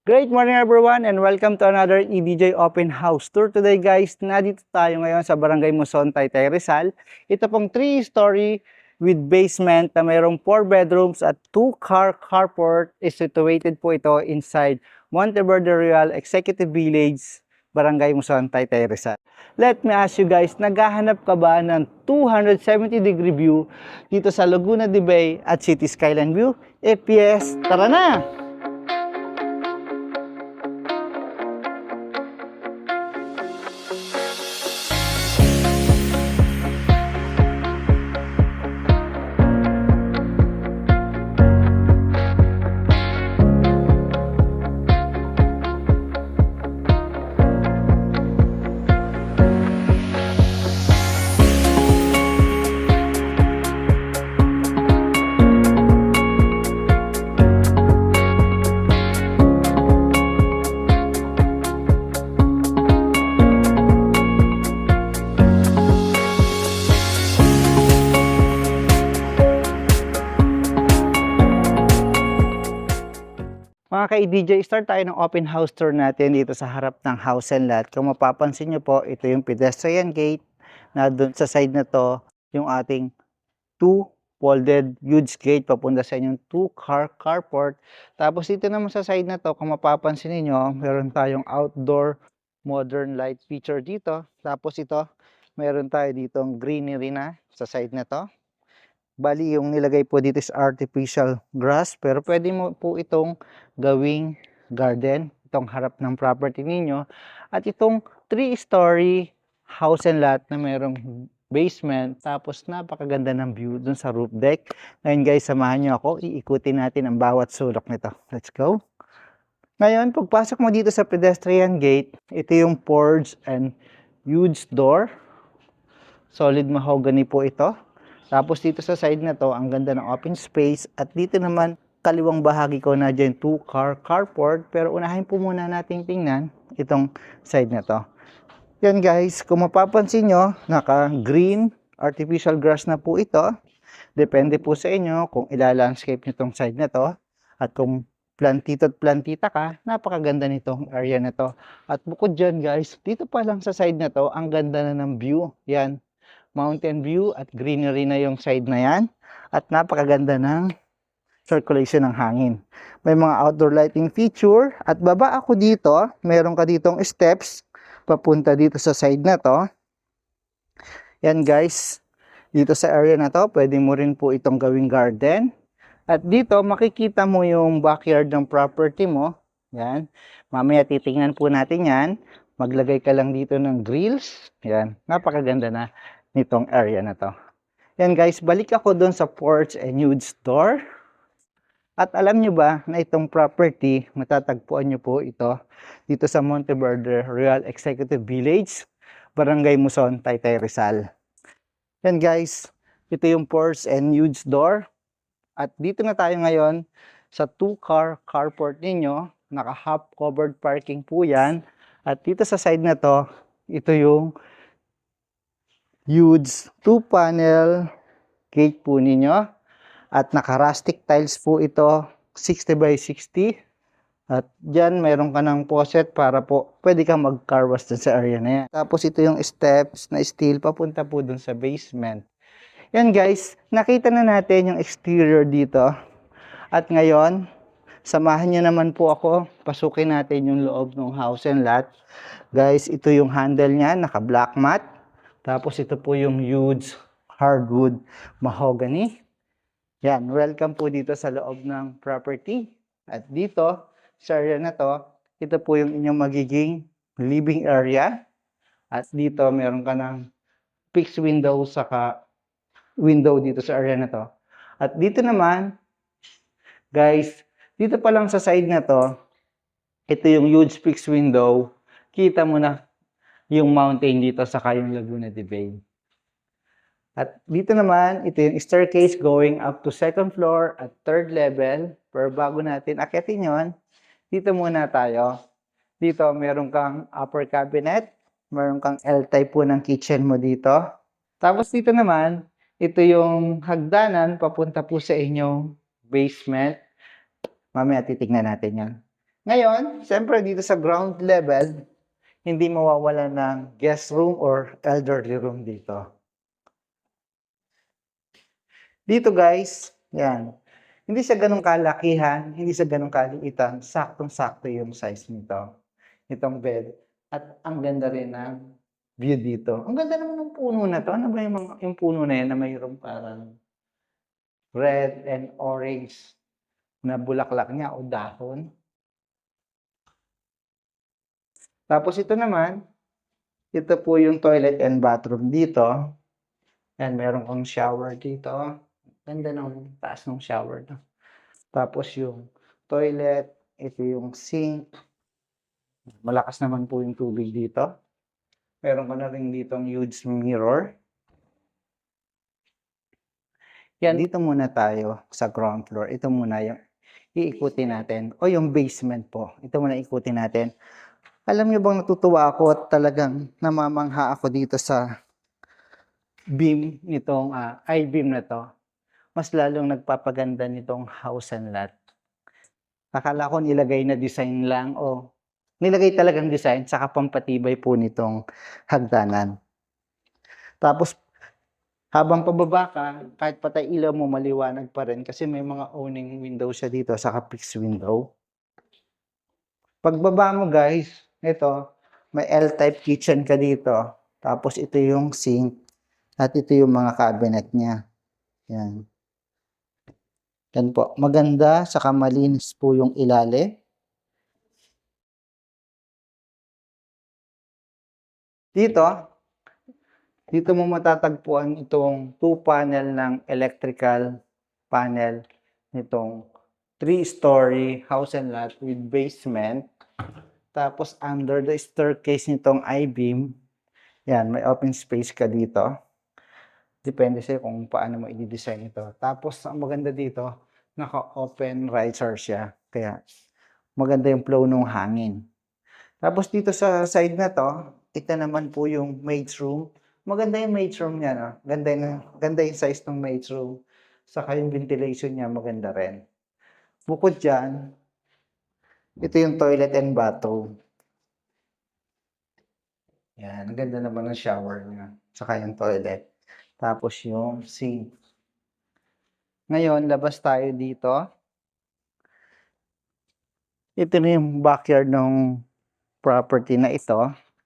Great morning everyone and welcome to another EDJ Open House Tour. Today guys, nandito tayo ngayon sa Barangay Muson, Taytay, Rizal. Ito pong 3-story with basement na mayroong 4 bedrooms at 2-car carport is situated po ito inside Monteverde Real Executive Village, Barangay Muson, Taytay, Rizal. Let me ask you guys, naghahanap ka ba ng 270-degree view dito sa Laguna de Bay at City Skyline View? If yes, tara na! Mga ka-EDJ, start tayo ng open house tour natin dito sa harap ng house and lot. Kung mapapansin nyo po, ito yung pedestrian gate na doon sa side na to, yung ating 2 folded huge gate papunta sa inyong 2-car carport. Tapos dito naman sa side na to, kung mapapansin niyo, meron tayong outdoor modern light feature dito. Tapos ito, meron tayo ditong greenery na sa side na to. Bali, yung nilagay po dito is artificial grass, pero pwede mo po itong gawing garden, itong harap ng property ninyo. At itong 3-story house and lot na merong basement, tapos napakaganda ng view dun sa roof deck. Ngayon guys, samahan nyo ako, iikutin natin ang bawat sulok nito. Let's go! Ngayon, pagpasok mo dito sa pedestrian gate, ito yung porch and huge door. Solid mahogany po ito. Tapos dito sa side na to, ang ganda ng open space. At dito naman, kaliwang bahagi ko na dyan, 2-car carport. Pero unahin po muna nating tingnan itong side na to. Yan guys, kung mapapansin nyo, naka-green artificial grass na po ito. Depende po sa inyo kung ila-landscape nyo itong side na to. At kung plantito at plantita ka, napakaganda nitong area na to. At bukod dyan guys, dito pa lang sa side na to, ang ganda na ng view. Yan. Mountain view at greenery na yung side na yan. At napakaganda ng circulation ng hangin. May mga outdoor lighting feature. At baba ako dito, meron ka ditong steps papunta dito sa side na to. Yan guys. Dito sa area na to, pwede mo rin po itong gawing garden. At dito, makikita mo yung backyard ng property mo. Yan. Mamaya titingnan po natin yan. Maglagay ka lang dito ng grills. Yan. Napakaganda na nitong area na to. Yan guys, balik ako doon sa porch and huge door. At alam nyo ba na itong property, matatagpuan nyo po ito dito sa Monteverde Real Executive Village, Barangay Muson, Taytay, Rizal. Yan guys, ito yung porch and huge door. At dito na tayo ngayon sa 2-car carport ninyo. Naka-half covered parking po yan. At dito sa side na to, ito yung huge 2-panel gate po ninyo. At naka-rustic tiles po ito, 60 by 60. At dyan, mayroon ka ng faucet para po pwede kang mag-car wash dun sa area na yan. Tapos ito yung steps na steel papunta po dun sa basement. Yan guys, nakita na natin yung exterior dito. At ngayon, samahan nyo naman po ako. Pasukin natin yung loob ng house and lot. Guys, ito yung handle niya, naka-black mat. Tapos ito po yung huge hardwood mahogany. Yan, welcome po dito sa loob ng property. At dito, sa area na to, ito po yung inyong magiging living area. At dito, meron ka ng fixed window saka window dito sa area na to. At dito naman, guys, dito pa lang sa side na to, ito yung huge fixed window. Kita mo na yung mountain dito sa yung Laguna de Bay. At dito naman, ito yung staircase going up to 2nd floor at 3rd level. Pero bago natin akyatin yon, dito muna tayo. Dito, meron kang upper cabinet. Meron kang L-type po ng kitchen mo dito. Tapos dito naman, ito yung hagdanan papunta po sa inyong basement. Mamaya titignan natin yan. Ngayon, siyempre dito sa ground level, hindi mawawala ng guest room or elderly room dito. Dito guys, yan. Hindi siya ganun kalakihan, hindi siya ganun kaliitan, saktong-sakto yung size nito. Itong bed. At ang ganda rin ng view dito. Ang ganda naman ng puno na to. Ano ba yung puno na yan na mayroong parang red and orange na bulaklak niya o dahon. Tapos ito naman, ito po yung toilet and bathroom dito. Yan, meron kang shower dito. Ganda ng taas ng shower. No? Tapos yung toilet, ito yung sink. Malakas naman po yung tubig dito. Meron ka na rin dito ang huge mirror. Yan, dito muna tayo sa ground floor. Ito muna yung iikutin natin. O yung basement po. Ito muna ikutin natin. Alam niyo bang natutuwa ako at talagang namamangha ako dito sa beam nitong I-beam na to. Mas lalong nagpapaganda nitong house and lot. Akala ko nilagay na design lang o nilagay talagang design saka pampatibay po nitong hagdanan. Tapos habang pababa ka, kahit patay ilaw mo maliwanag pa rin kasi may mga owning window siya dito saka fixed window. Pagbaba mo guys, ito, may L-type kitchen ka dito. Tapos ito yung sink at ito yung mga cabinet niya. Yan. Yan po. Maganda, saka malinis po yung ilalim. Dito mo matatagpuan itong 2-panel ng electrical panel nitong 3-story house and lot with basement. Tapos under the staircase nitong I-beam, yan, may open space ka dito. Depende sa'yo kung paano mo i-design ito. Tapos ang maganda dito, naka-open riser siya. Kaya maganda yung flow ng hangin. Tapos dito sa side na to, ito naman po yung maid's room. Maganda yung maid's room niya, no? Ganda yung size ng maid's room. Saka yung ventilation niya, maganda rin. Bukod dyan, ito yung toilet and bathroom. Yan, ganda naman ng shower niya. Saka yung toilet. Tapos yung sink. Ngayon, labas tayo dito. Ito na yung backyard ng property na ito.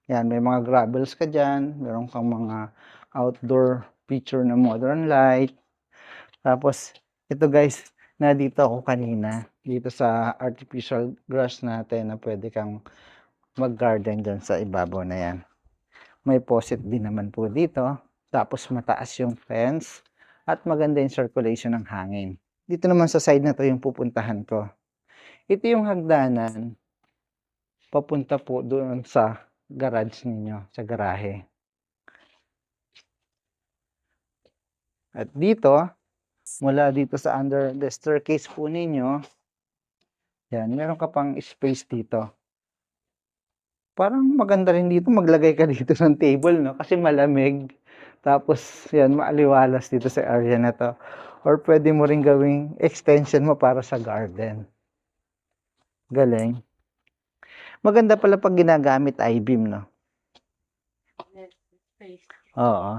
Yan, may mga gravels ka dyan. Meron kang mga outdoor feature na modern light. Tapos, ito guys, na dito ako kanina. Dito sa artificial grass natin na pwede kang mag-garden dyan sa ibabaw na yan. May faucet din naman po dito. Tapos mataas yung fence. At maganda yung circulation ng hangin. Dito naman sa side na to yung pupuntahan ko. Ito yung hagdanan. Papunta po doon sa garage ninyo, sa garahe. At dito, mula dito sa under the staircase po ninyo, yan, meron ka pang space dito. Parang maganda rin dito, maglagay ka dito ng table, no? Kasi malamig. Tapos, yan, maaliwalas dito sa area na to. Or pwede mo rin gawing extension mo para sa garden. Galing. Maganda pala pag ginagamit I-beam, no? Oo.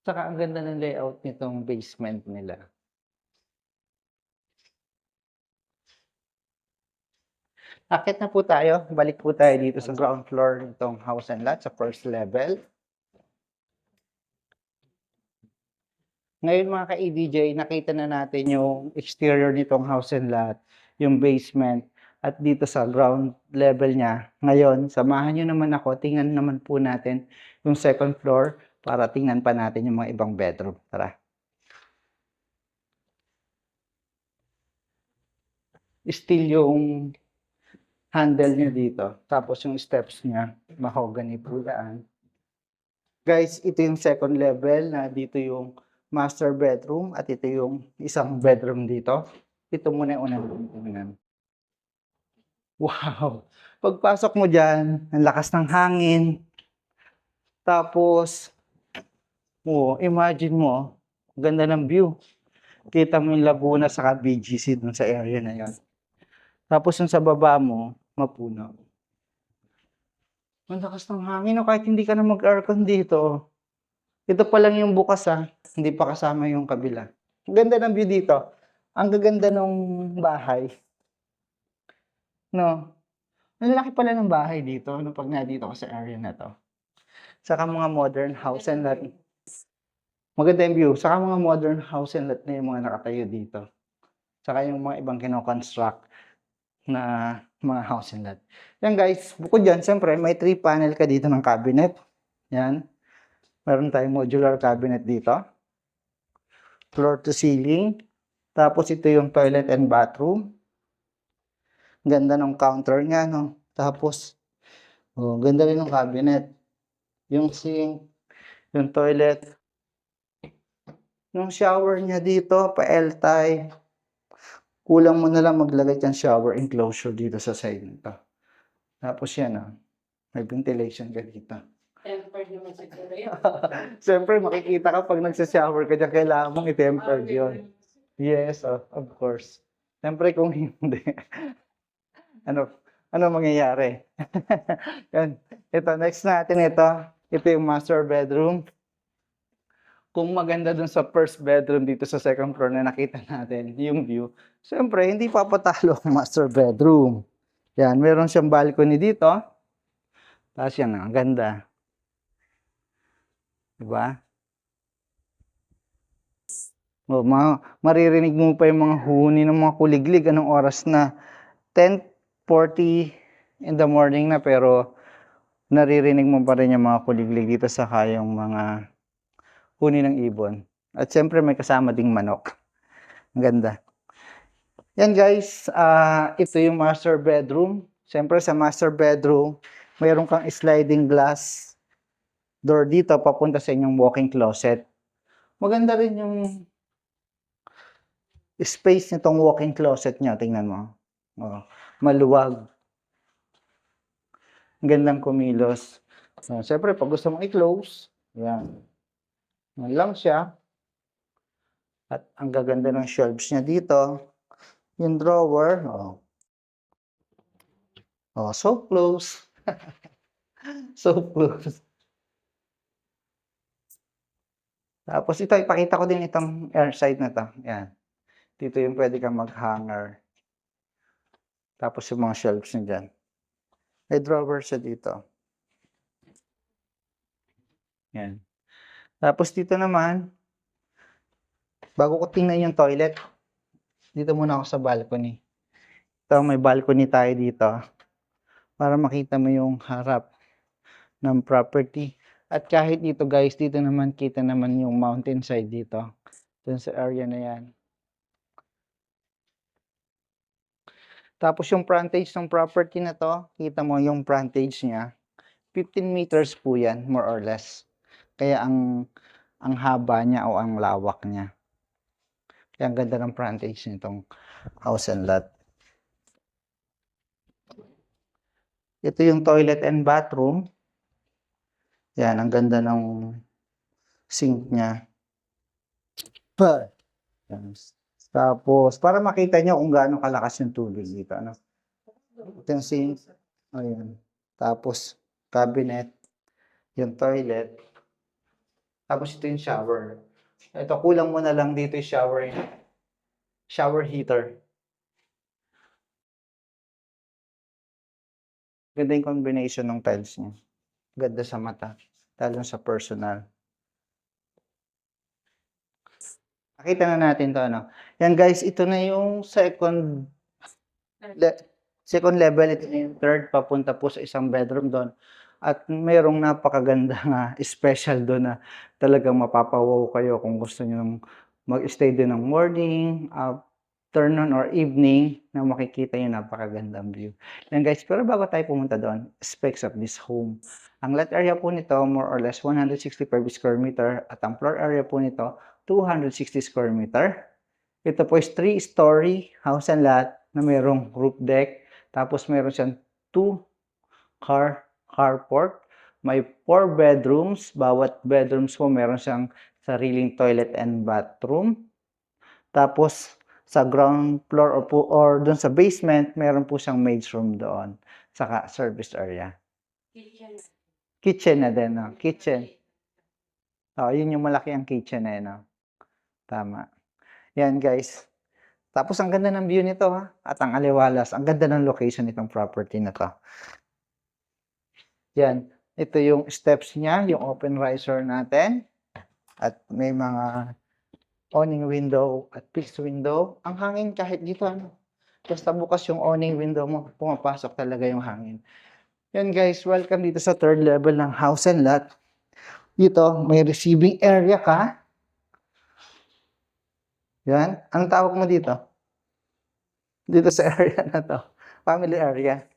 Saka ang ganda ng layout nitong basement nila. Akit na po tayo. Balik po tayo dito sa ground floor nitong house and lot sa first level. Ngayon mga ka-EDJ, nakita na natin yung exterior nitong house and lot, yung basement, at dito sa ground level niya. Ngayon, samahan nyo naman ako, tingnan naman po natin yung second floor para tingnan pa natin yung mga ibang bedroom. Tara. Still yung handle niya dito. Tapos yung steps niya, mahogany po yan. Guys, ito yung second level na dito yung master bedroom at ito yung isang bedroom dito. Ito muna yung unang. Wow! Pagpasok mo dyan, ang lakas ng hangin. Tapos, imagine mo, ganda ng view. Kita mo yung Laguna saka BGC dun sa area na yon. Tapos yung sa baba mo, mapuno. Ang lakas ng hangin, no? Kahit hindi ka na mag-aircon dito. Ito pa lang yung bukas, hindi pa kasama yung kabila. Ang ganda ng view dito. Ang gaganda ng bahay. No? Ang laki pala ng bahay dito, no, pag nandito ka sa area na to. Saka mga modern house and lot. Maganda yung view. Saka mga modern house and lot na yung mga nakatayo dito. Saka yung mga ibang kino-construct na mga house and lot. Yan guys, bukod dyan, siyempre may 3 panel ka dito ng cabinet. Yan. Meron tayong modular cabinet dito. Floor to ceiling. Tapos ito yung toilet and bathroom. Ganda ng counter niya, no? Tapos, ganda rin ng cabinet. Yung sink, yung toilet. Yung shower niya dito, pa-L-tie. Kulang mo na lang maglagay dyan shower enclosure dito sa side nito. Tapos yan, may ventilation ka dito. Tempered naman siguro yun. Siyempre, makikita ka pag nagsa-shower ka dyan, kailangan mong i-tempered yun. Yes, of course. Siyempre, kung hindi, ano mangyayari? Yan. Ito, next natin ito. Ito yung master bedroom. Kung maganda dun sa first bedroom dito sa second floor na nakita natin, yung view, siyempre, hindi papatalo ang master bedroom. Yan, meron siyang balcony dito. Tapos yan, ang ganda. Diba? Maririnig mo pa yung mga huni ng mga kuliglig. Anong oras na? 10:40 in the morning na, pero naririnig mo pa rin yung mga kuliglig dito sa kayong mga huni ng ibon. At siyempre may kasama ding manok. Ang ganda. Yan guys, ito yung master bedroom. Siyempre sa master bedroom, mayroon kang sliding glass door dito papunta sa inyong walk-in closet. Maganda rin yung space nitong walk-in closet niya. Tingnan mo. Maluwag. Ang gandang kumilos. Siyempre, pag gusto mong i-close, yan. Yan lang siya. At ang gaganda ng shelves niya dito. Yung drawer, so close. So close. Tapos ito, ipakita ko din itong air side na to. Yan. Dito yung pwede kang mag-hanger. Tapos yung mga shelves niya dyan. May drawer siya dito. Yan. Tapos dito naman, bago ko tingnan yung toilet, dito muna ako sa balcony. Ito, may balcony tayo dito. Para makita mo yung harap ng property. At kahit dito guys, dito naman kita naman yung mountainside dito. Dun sa area na yan. Tapos yung frontage ng property na to, kita mo yung frontage niya. 15 meters po yan, more or less. Kaya ang haba niya o ang lawak niya. Kaya ang ganda ng frontage nitong house and lot. Ito yung toilet and bathroom. Yan, ang ganda ng sink niya. Tapos, para makita nyo kung gaano kalakas yung tubig dito. Ano? Ito yung sink. Ayan. Tapos, cabinet. Yung toilet. Tapos, ito yung shower. Ito, kulang mo na lang dito yung shower heater. Ganda yung combination ng tiles niya. Ganda sa mata. Lalo sa personal. Nakita na natin to, ano. Yan guys, ito na yung second level. Ito na yung third, papunta po sa isang bedroom doon. At mayroong napakaganda nga special doon na talagang mapapawaw kayo kung gusto nyo mag-stay doon ng morning, afternoon, or evening na makikita yung napakagandang view. Yan guys, pero bago tayo pumunta doon, specs of this home. Ang lot area po nito, more or less 165 square meter at ang floor area po nito, 260 square meter. Ito po is 3-story house and lot na mayroong roof deck. Tapos mayroon siyang 2-car carport. May 4 bedrooms. Bawat bedrooms po meron siyang sariling toilet and bathroom. Tapos, sa ground floor or dun sa basement, meron po siyang maid's room doon. Saka service area. Kitchen. Kitchen na din, no? Kitchen. Oh, yun yung malaki ang kitchen na yun, no? Tama. Yan, guys. Tapos, ang ganda ng view nito, ha? At ang aliwalas. Ang ganda ng location nitong property na to. Yan. Ito yung steps niya, yung open riser natin. At may mga awning window at fixed window. Ang hangin kahit dito, ano? Basta bukas yung awning window mo, pumapasok talaga yung hangin. Yan guys, welcome dito sa third level ng house and lot. Dito, may receiving area ka. Yan. Anong tawag mo dito? Dito sa area na to. Family area.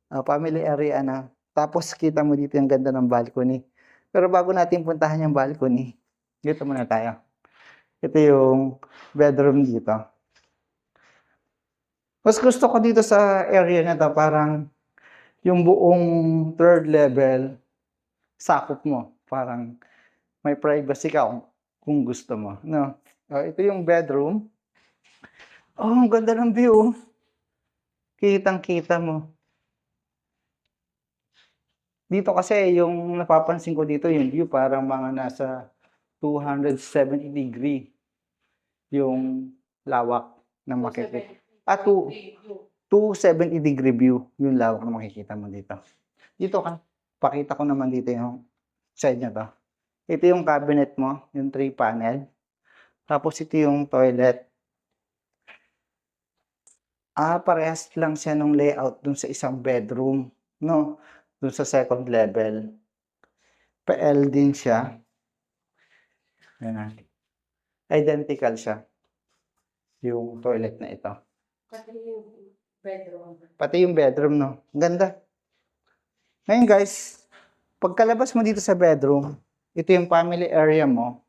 Family area na. Tapos kita mo dito yung ganda ng balcony. Pero bago natin puntahan yung balcony, dito muna tayo. Ito yung bedroom dito. Mas gusto ko dito sa area na to, parang yung buong third level, sakop mo. Parang may privacy ka kung gusto mo. No? Ito yung bedroom. Oh, ang ganda ng view. Kitang-kita mo. Dito kasi, yung napapansin ko dito, yung view parang mga nasa 270 degree yung lawak na makikita. 270 degree view yung lawak na makikita mo dito. Dito ka, pakita ko naman dito yung side na to. Ito yung cabinet mo, yung 3 panel. Tapos ito yung toilet. Parehas lang siya nung layout dun sa isang bedroom, no? Dun sa second level. PL din siya. Ayan. Identical siya. Yung toilet na ito. Pati yung bedroom. Pati yung bedroom, no? Ang ganda. Ngayon guys, pagkalabas mo dito sa bedroom, ito yung family area mo.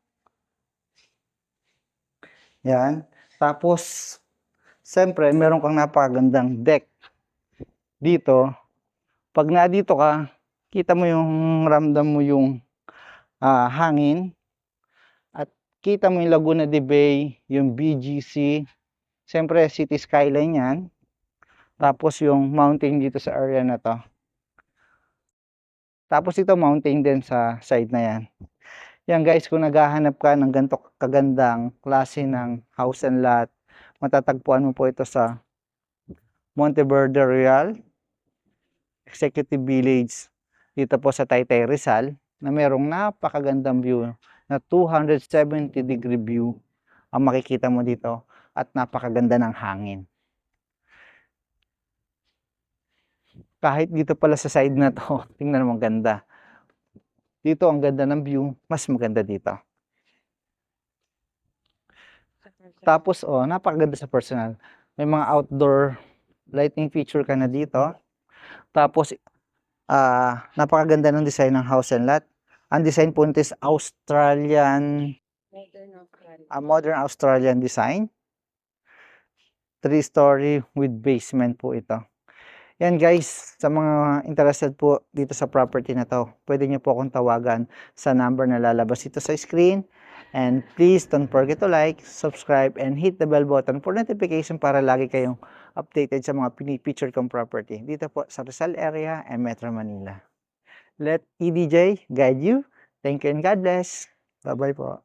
Yan. Tapos, siyempre, meron kang napakagandang deck. Dito, pag nadito ka, kita mo yung ramdam mo yung hangin. At kita mo yung Laguna de Bay, yung BGC. Siyempre, city skyline yan. Tapos yung mountain dito sa area na to. Tapos ito mountain din sa side na yan. Yan guys, kung naghahanap ka ng ganito kagandang klase ng house and lot, matatagpuan mo po ito sa Monteverde Real Executive Village dito po sa Taytay Rizal na merong napakagandang view na 270 degree view ang makikita mo dito at napakaganda ng hangin. Kahit dito pala sa side na to, tingnan mo ang ganda. Dito ang ganda ng view, mas maganda dito. Tapos napakaganda sa personal. May mga outdoor lighting feature ka na dito. Tapos napakaganda ng design ng house and lot. Ang design po nito is Australian, modern Australian design. 3-story with basement po ito. Yan guys, sa mga interested po dito sa property na to, pwede nyo po akong tawagan sa number na lalabas ito sa screen. And please don't forget to like, subscribe, and hit the bell button for notification para lagi kayong updated sa mga pinipicture kong property dito po sa Rizal area and Metro Manila. Let EDJ guide you. Thank you and God bless. Bye-bye po.